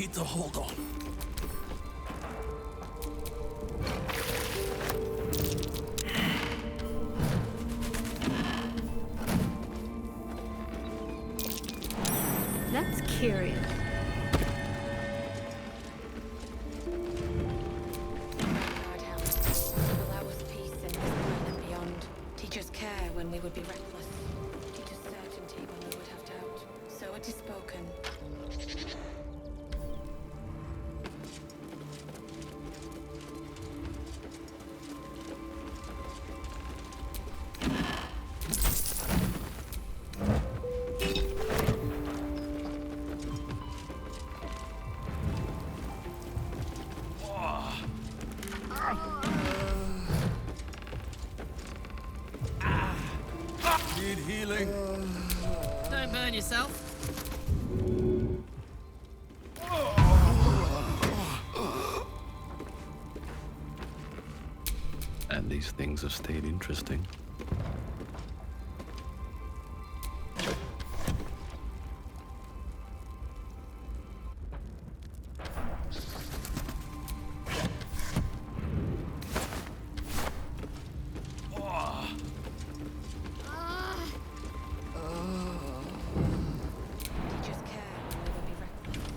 need to hold on. That's curious. Allow us peace in this world and beyond. Teach us care when we would be reckless. Teach us certainty when we would have doubt. So it is spoken. Need healing. Don't burn yourself. And these things have stayed interesting. Teach us care when we would be reckless.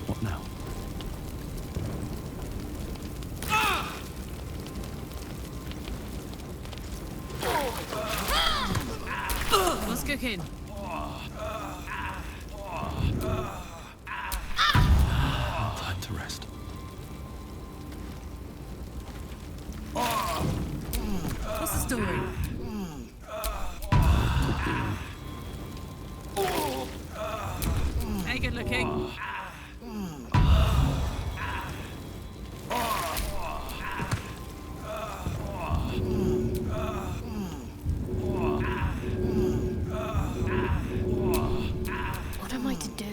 What now? What's cooking? Time to rest. What's the story? Hey, good looking. What am I to do?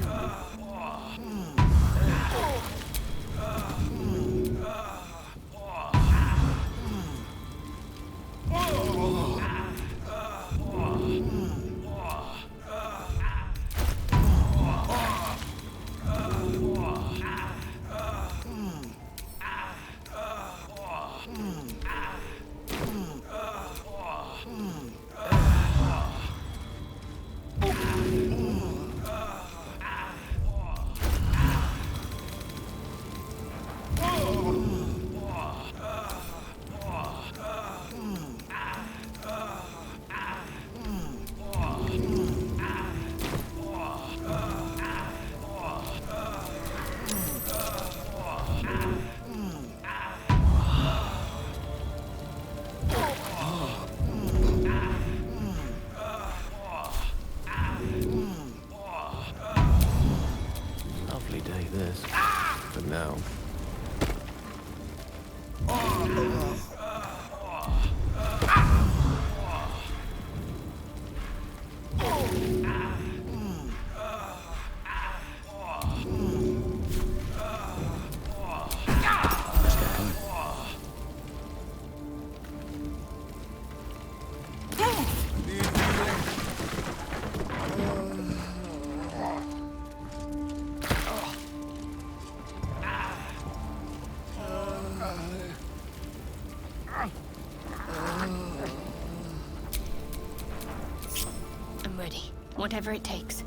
ready. Whatever it takes.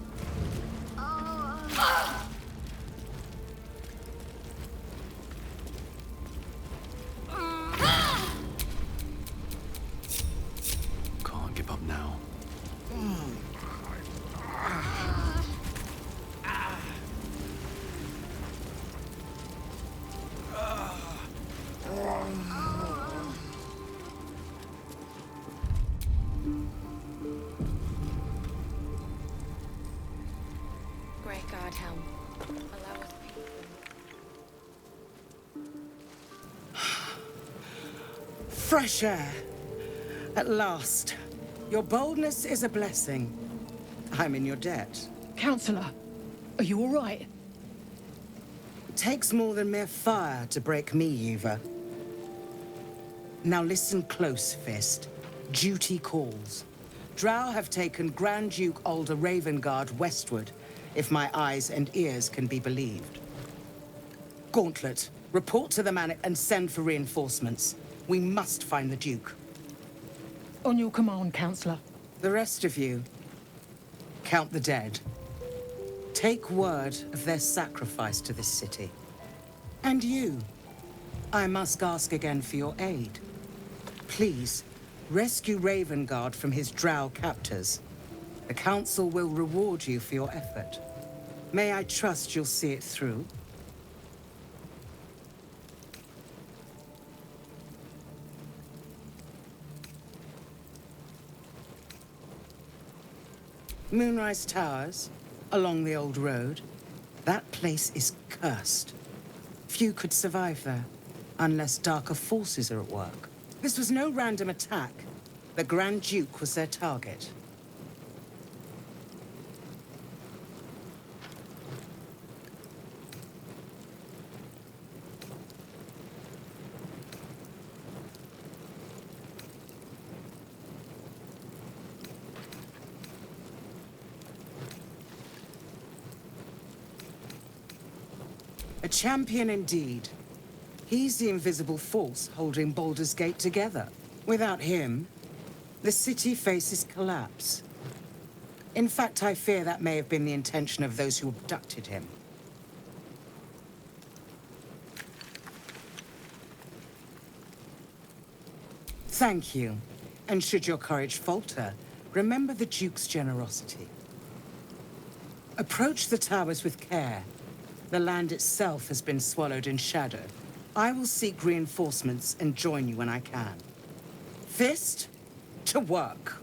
Can't give up now. Great guard helm. Allow us peace. Fresh air. At last. Your boldness is a blessing. I'm in your debt. Counselor, are you all right? It takes more than mere fire to break me, Eva. Now listen close, Fist. Duty calls. Drow have taken Grand Duke Alder Ravengard westward, if my eyes and ears can be believed. Gauntlet, report to the man and send for reinforcements. We must find the Duke. On your command, Counselor. The rest of you, count the dead. Take word of their sacrifice to this city. And you, I must ask again for your aid. Please, rescue Ravengard from his drow captors. The Council will reward you for your effort. May I trust you'll see it through? Moonrise Towers, along the old road. That place is cursed. Few could survive there, unless darker forces are at work. This was no random attack. The Grand Duke was their target. A champion indeed. He's the invisible force holding Baldur's Gate together. Without him, the city faces collapse. In fact, I fear that may have been the intention of those who abducted him. Thank you. And should your courage falter, remember the Duke's generosity. Approach the towers with care. The land itself has been swallowed in shadow. I will seek reinforcements and join you when I can. Fist, to work.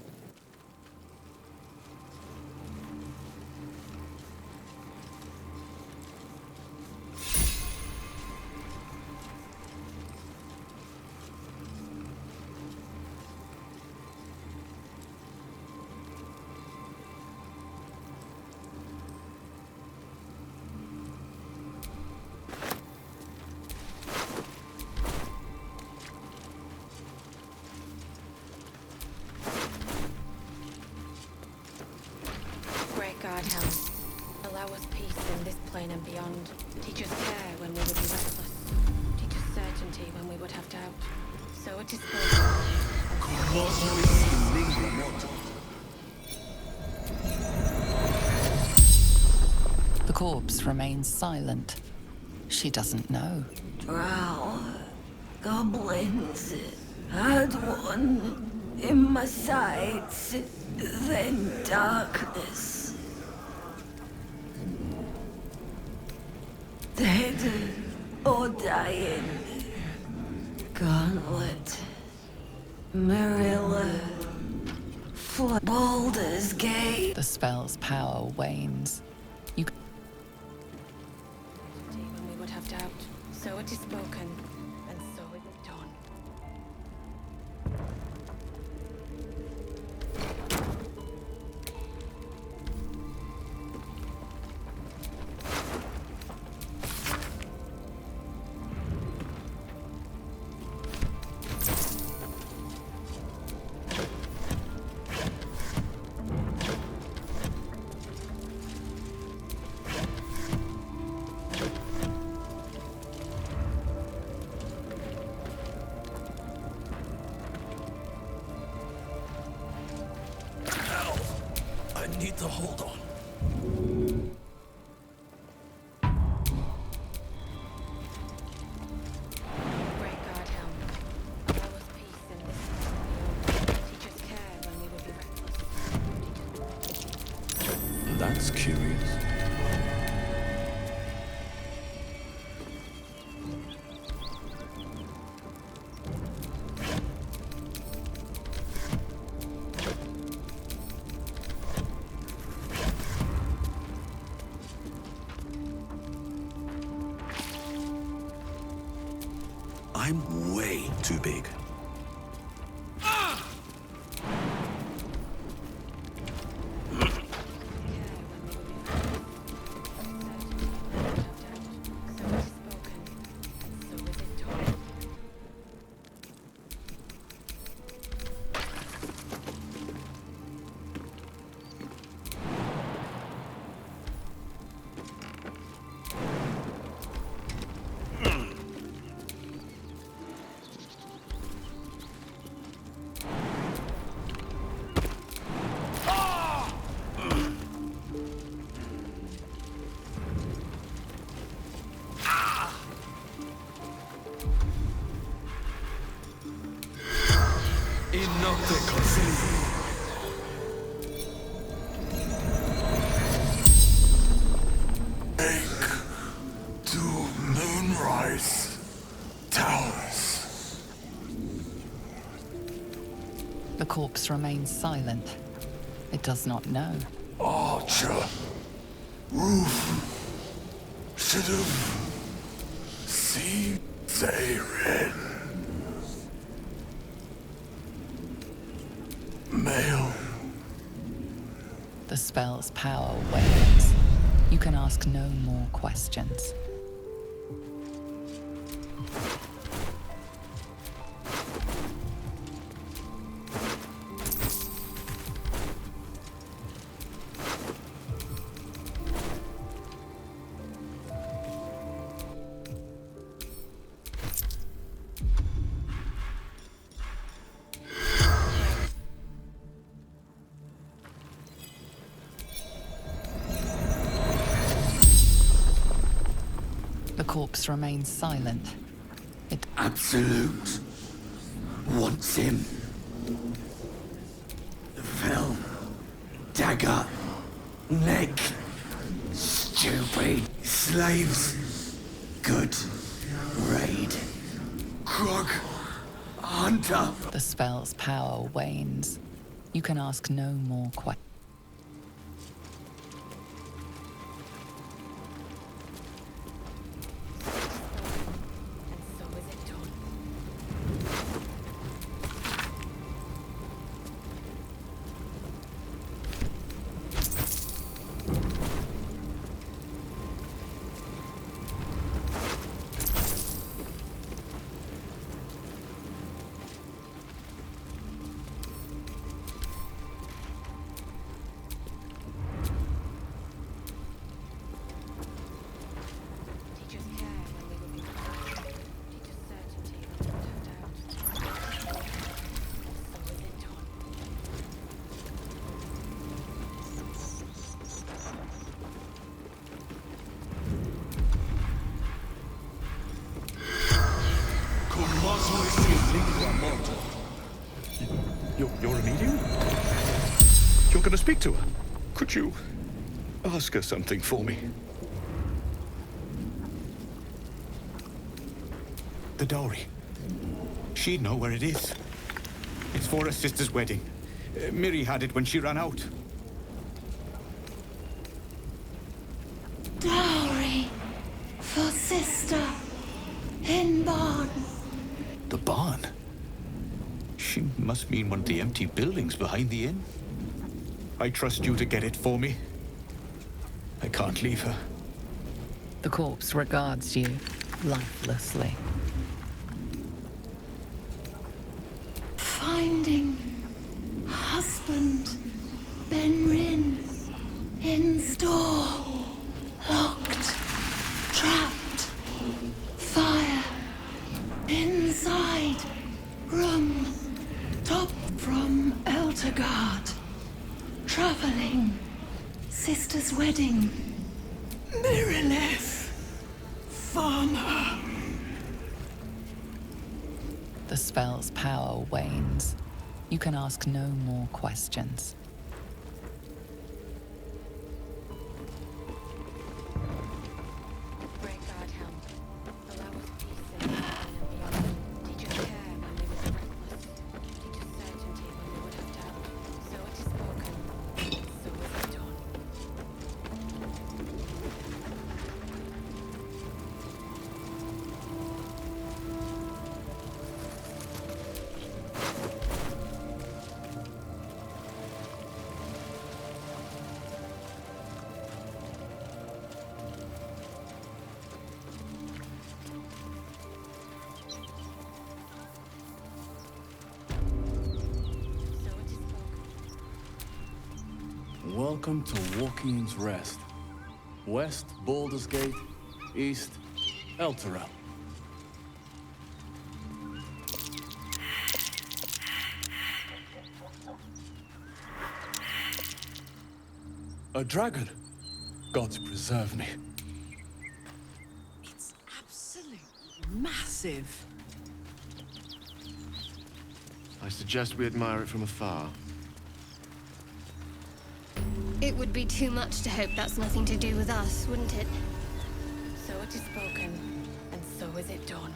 Guard helm. Allow us peace in this plane and beyond. Teach us care when we would be reckless. Teach us certainty when we would have doubt. So it is The corpse remains silent. She doesn't know. Drow, goblins, had one in my sights, then darkness. Dead or dying. Gauntlet. Marilla. Baldur's Gate. The spell's power wanes. You when we would have doubt. So it is spoken, and so it is done. Need to hold on. Great God, Helm. Allow us peace in this place and beyond. Teach us care when we would be reckless. That's curious. I'm way too big. To moonrise towers. The corpse remains silent. It does not know. Archer. Roof. Should have seen Zarin. Male. The spell's power wanes. You can ask no more questions. The corpse remains silent. It Absolute. Wants him. Fell. Dagger. Neck. Stupid. Slaves. Good. Raid. Krog. Hunter. The spell's power wanes. You can ask no more questions. And so is it done. Teach us care when we would be reckless. Teach us certainty when we would have doubt. And so is it done. You're a medium? You're gonna speak to her? Could you ask her something for me? The dowry. She'd know where it is. It's for her sister's wedding. Miri had it when she ran out. Dowry for sister in barn. The barn? She must mean one of the empty buildings behind the inn. I trust you to get it for me. I can't leave her. The corpse regards you lifelessly. Finding husband Benrin in store. Locked. Trapped. Fire. Inside. Room. Top from Eltergard. Traveling sister's wedding. Mirrorless. Farmer. The spell's power wanes. You can ask no more questions. Great God, help. Allow us peace in this plane and beyond. Teach us care when we would be reckless. Teach us certainty when we would have doubt. So it is spoken, so is it done. So it is spoken. Welcome to Walking's Rest. West, Baldur's Gate. East, Elturel. A dragon? God preserve me. It's absolutely massive. I suggest we admire it from afar. It would be too much to hope that's nothing to do with us, wouldn't it? So it is spoken, and so is it done.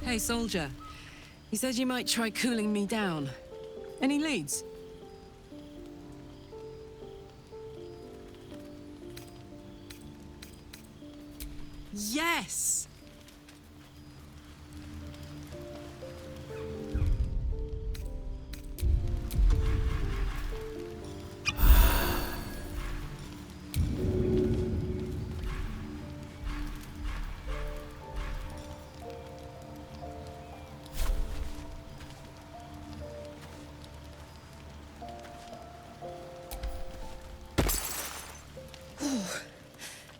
Hey, soldier. You said you might try cooling me down. Any leads? Yes!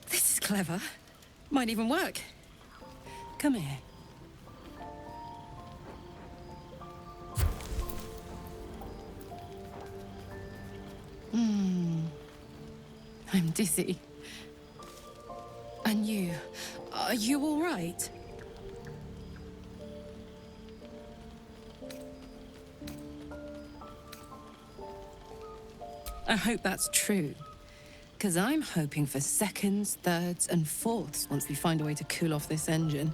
This is clever. Might even work. Come here. I'm dizzy. And you? Are you all right? I hope that's true. Because I'm hoping for seconds, thirds, and fourths once we find a way to cool off this engine.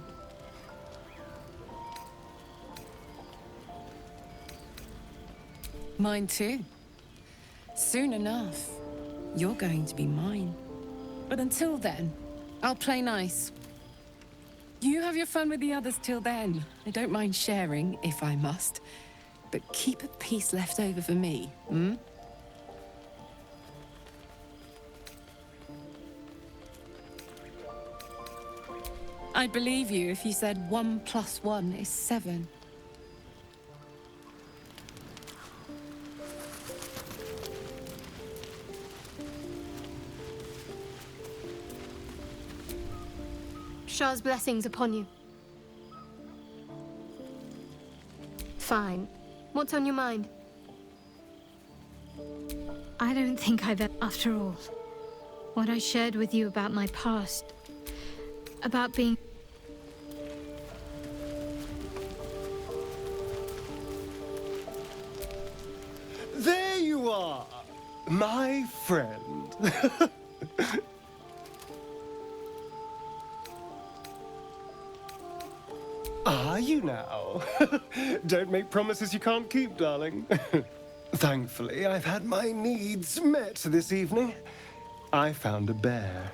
Mine too. Soon enough, you're going to be mine. But until then, I'll play nice. You have your fun with the others till then. I don't mind sharing, if I must. But keep a piece left over for me, hmm? I'd believe you if you said 1 + 1 is 7. Shah's blessings upon you. Fine. What's on your mind? I don't think I've ever... After all, what I shared with you about my past, about being... There you are, my friend. Are you now? Don't make promises you can't keep, darling. Thankfully, I've had my needs met this evening. I found a bear.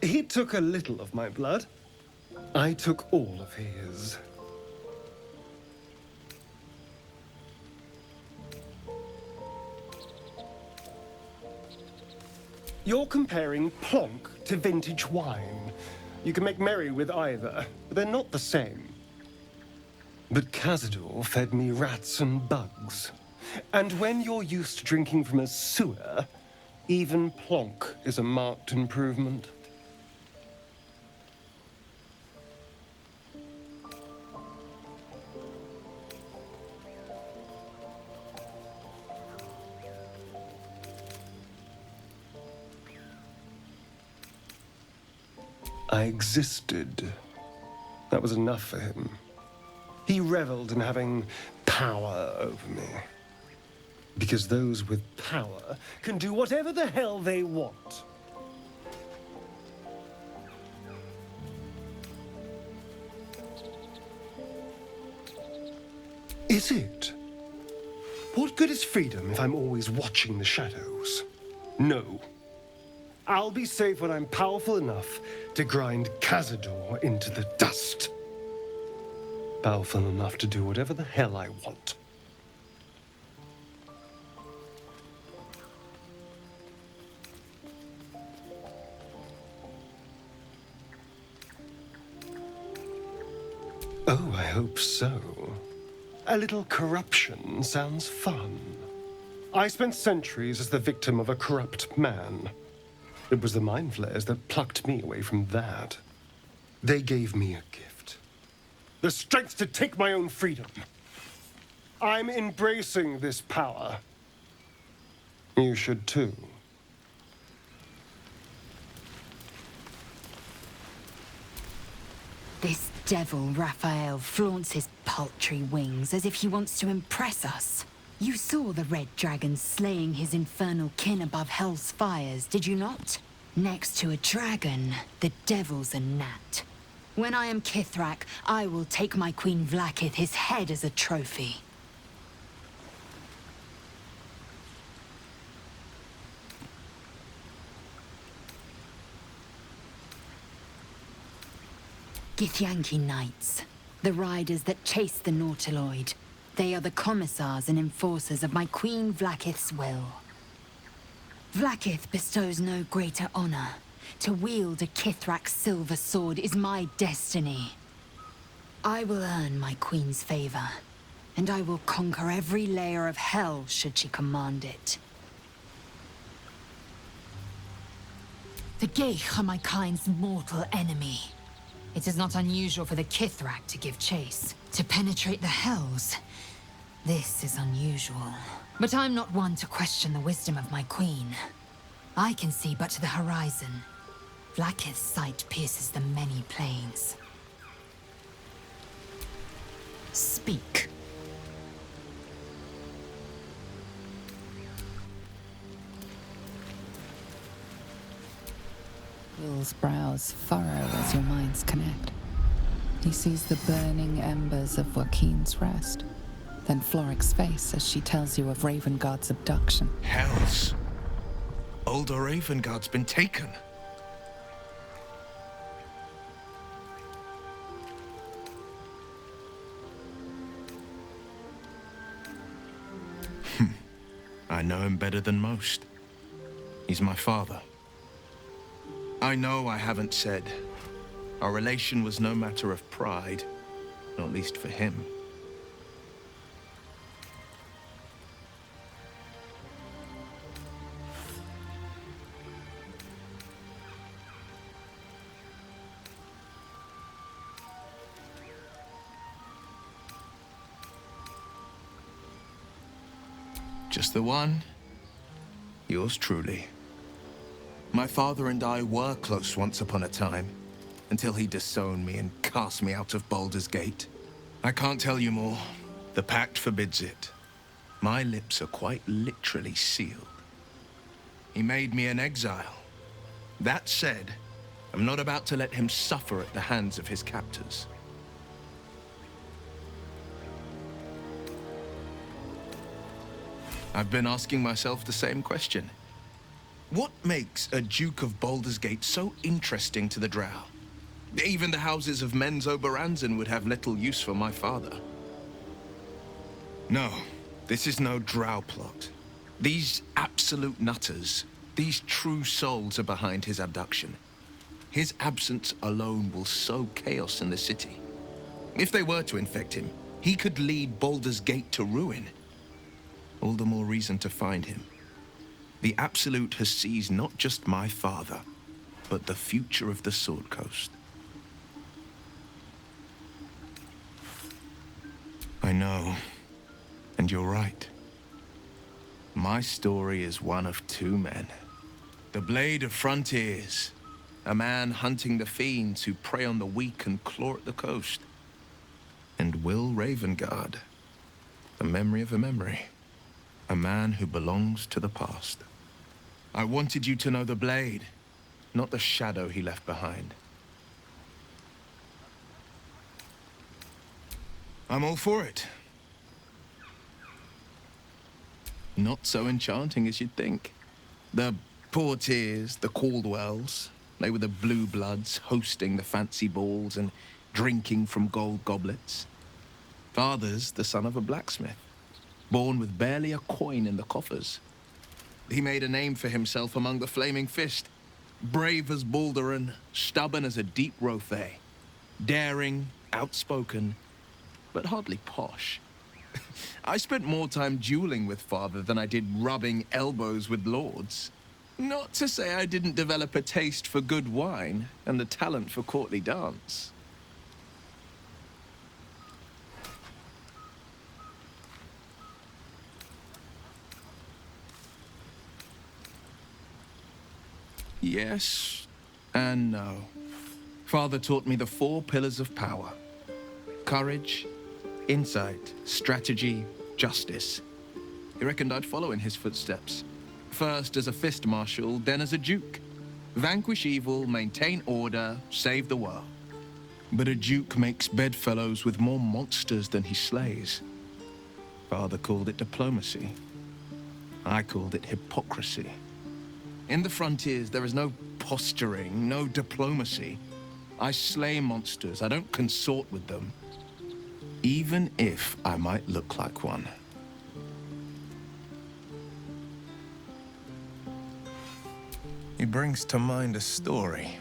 He took a little of my blood. I took all of his. You're comparing plonk to vintage wine. You can make merry with either, but they're not the same. But Cazador fed me rats and bugs. And when you're used to drinking from a sewer, even plonk is a marked improvement. I existed. That was enough for him. He reveled in having power over me. Because those with power can do whatever the hell they want. Is it? What good is freedom if I'm always watching the shadows? No. I'll be safe when I'm powerful enough to grind Cazador into the dust. Powerful enough to do whatever the hell I want. Oh, I hope so. A little corruption sounds fun. I spent centuries as the victim of a corrupt man. It was the mind flayers that plucked me away from that. They gave me a gift. The strength to take my own freedom. I'm embracing this power. You should too. This devil, Raphael, flaunts his paltry wings as if he wants to impress us. You saw the red dragon slaying his infernal kin above hell's fires, did you not? Next to a dragon, the devil's a gnat. When I am Kithrak, I will take my Queen Vlaakith his head as a trophy. Githyanki Knights, the riders that chase the Nautiloid. They are the commissars and enforcers of my Queen Vlaakith's will. Vlaakith bestows no greater honor. To wield a Kithrak silver sword is my destiny. I will earn my Queen's favor, and I will conquer every layer of hell should she command it. The Geich are my kind's mortal enemy. It is not unusual for the Kithrak to give chase, to penetrate the hells. This is unusual. But I'm not one to question the wisdom of my queen. I can see but to the horizon. Vlaakith's sight pierces the many planes. Speak. Will's brows furrow as your minds connect. He sees the burning embers of Joaquin's rest, then Floric's face as she tells you of Ravengard's abduction. Hells! Older Ravengard's been taken. I know him better than most. He's my father. I know I haven't said. Our relation was no matter of pride, not least for him. Just the one. Yours truly. My father and I were close once upon a time, until he disowned me and cast me out of Baldur's Gate. I can't tell you more. The pact forbids it. My lips are quite literally sealed. He made me an exile. That said, I'm not about to let him suffer at the hands of his captors. I've been asking myself the same question. What makes a Duke of Baldur's Gate so interesting to the Drow? Even the houses of Menzo Baranzan would have little use for my father. No, this is no Drow plot. These absolute nutters, these true souls are behind his abduction. His absence alone will sow chaos in the city. If they were to infect him, He could lead Baldur's Gate to ruin. All the more reason to find him. The Absolute has seized not just my father, but the future of the Sword Coast. I know, and you're right. My story is one of two men. The Blade of Frontiers, a man hunting the fiends who prey on the weak and claw at the coast. And Will Ravengard, the memory of a memory, a man who belongs to the past. I wanted you to know the Blade, not the shadow he left behind. I'm all for it. Not so enchanting as you'd think. The Portiers, the Caldwells, they were the blue bloods hosting the fancy balls and drinking from gold goblets. Father's the son of a blacksmith, born with barely a coin in the coffers. He made a name for himself among the Flaming Fist, brave as Baldur and stubborn as a deep Rothay, daring, outspoken, but hardly posh. I spent more time dueling with Father than I did rubbing elbows with lords. Not to say I didn't develop a taste for good wine and the talent for courtly dance. Yes and no. Father taught me the 4 pillars of power: courage, insight, strategy, justice. He reckoned I'd follow in his footsteps. First as a fist marshal, then as a duke. Vanquish evil, maintain order, save the world. But a duke makes bedfellows with more monsters than he slays. Father called it diplomacy. I called it hypocrisy. In the Frontiers, there is no posturing, no diplomacy. I slay monsters, I don't consort with them. Even if I might look like one. He brings to mind a story.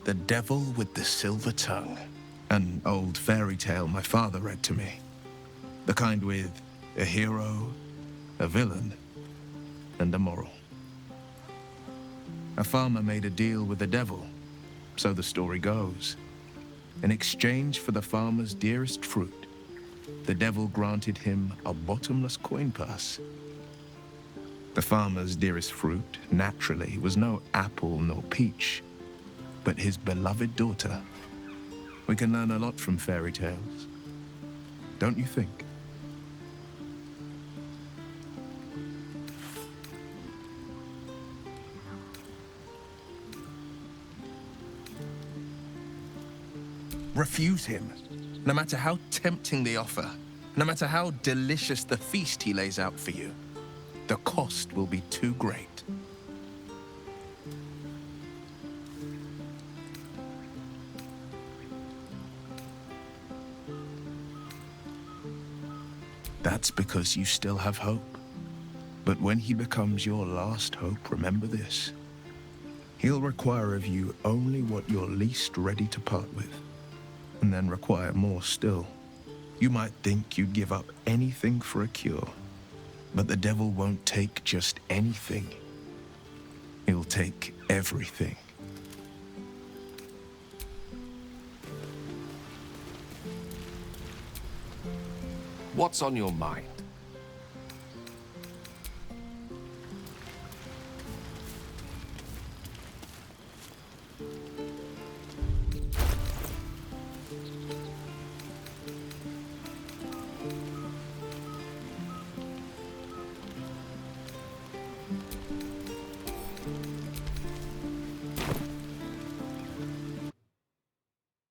The Devil with the Silver Tongue. An old fairy tale my father read to me. The kind with a hero, a villain, and a moral. A farmer made a deal with the devil, so the story goes. In exchange for the farmer's dearest fruit, the devil granted him a bottomless coin purse. The farmer's dearest fruit, naturally, was no apple nor peach, but his beloved daughter. We can learn a lot from fairy tales, don't you think? Refuse him, no matter how tempting the offer, no matter how delicious the feast he lays out for you. The cost will be too great. That's because you still have hope. But when he becomes your last hope, remember this. He'll require of you only what you're least ready to part with, and then require more still. You might think you'd give up anything for a cure, but the devil won't take just anything. He'll take everything. What's on your mind?